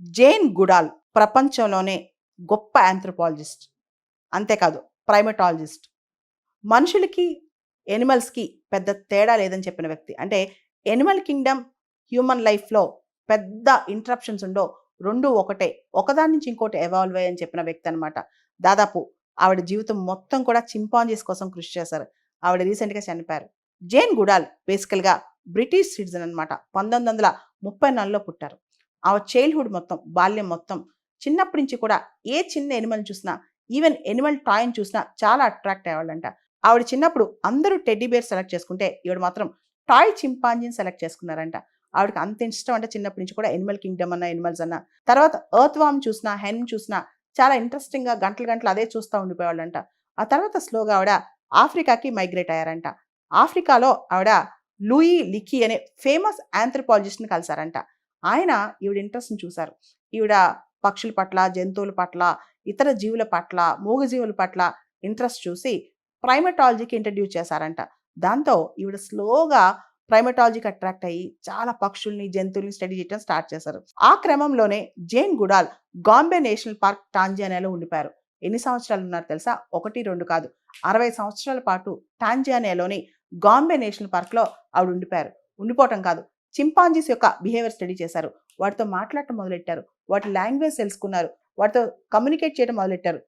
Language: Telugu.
జేన్ గుడాల్ ప్రపంచంలోనే గొప్ప ఆంథ్రోపాలజిస్ట్. అంతేకాదు ప్రైమటాలజిస్ట్. మనుషులకి, యానిమల్స్‌కి పెద్ద తేడా లేదని చెప్పిన వ్యక్తి. అంటే యానిమల్ కింగ్డమ్, హ్యూమన్ లైఫ్‌లో పెద్ద ఇంటరప్షన్స్ ఉండవు. 2 ఒకటే. ఒకదాని నుంచి ఇంకోటి ఎవాల్వ్ అయ్యాయని చెప్పిన వ్యక్తి అనమాట. దాదాపు ఆవిడ జీవితం మొత్తం కూడా చింపాంజీస్ కోసం కృషి చేశారు. ఆవిడ రీసెంట్‌గా చనిపోయారు. జేన్ గుడాల్ బేసికల్‌గా బ్రిటిష్ సిటిజన్ అనమాట. 1934లో పుట్టారు. ఆవిడ చైల్డ్‌హుడ్ మొత్తం, బాల్యం మొత్తం చిన్నప్పటి నుంచి కూడా ఏ చిన్న యానిమల్‌ని చూసినా, ఈవెన్ యానిమల్ టాయ్‌ని చూసినా చాలా అట్రాక్ట్ అయ్యేవాళ్ళంట. ఆవిడ చిన్నప్పుడు అందరూ టెడ్డీ బేర్ సెలెక్ట్ చేసుకుంటే, ఈవిడ మాత్రం టాయ్ చింపాంజీని సెలెక్ట్ చేసుకున్నారంట. ఆవిడకి అంత ఇష్టం అంటే చిన్నప్పటి నుంచి కూడా యానిమల్ కింగ్డమ్ అన్న, యానిమల్స్ అన్న. తర్వాత ఎర్త్ వార్మ్ చూసినా, హెన్ చూసినా చాలా ఇంట్రెస్టింగ్‌గా గంటలు గంటలు అదే చూస్తా ఉండిపోయేవాళ్ళంట. ఆ తర్వాత స్లోగా ఆవిడ ఆఫ్రికాకి మైగ్రేట్ అయ్యారంట. ఆఫ్రికాలో ఆవిడ లూయి లికీ అనే ఫేమస్ ఆంథ్రోపాలజిస్ట్‌ని కలిసారంట. ఆయన ఈవిడ ఇంట్రెస్ట్‌ని చూసారు. ఈవిడ పక్షుల పట్ల, జంతువుల పట్ల, ఇతర జీవుల పట్ల, మూగజీవుల పట్ల ఇంట్రెస్ట్ చూసి ప్రైమటాలజీకి ఇంట్రడ్యూస్ చేశారంట. దాంతో ఈవిడ స్లోగా ప్రైమటాలజీకి అట్రాక్ట్ అయ్యి చాలా పక్షుల్ని, జంతువుల్ని స్టడీ చేయడం స్టార్ట్ చేశారు. ఆ క్రమంలోనే జేన్ గుడాల్ గాంబే నేషనల్ పార్క్ టాంజానియాలో ఉండిపోయారు. ఎన్ని సంవత్సరాలు ఉన్నారు తెలుసా? 1, 2 కాదు. 60 సంవత్సరాల పాటు టాంజానియాలోని గాంబే నేషనల్ పార్క్‌లో ఆవిడ ఉండిపోయారు. ఉండిపోవటం కాదు, చింపాంజీస్ యొక్క బిహేవియర్ స్టడీ చేశారు. వాటితో మాట్లాడటం మొదలెట్టారు. వాటి లాంగ్వేజ్ తెలుసుకున్నారు. వాటితో కమ్యూనికేట్ చేయడం మొదలెట్టారు.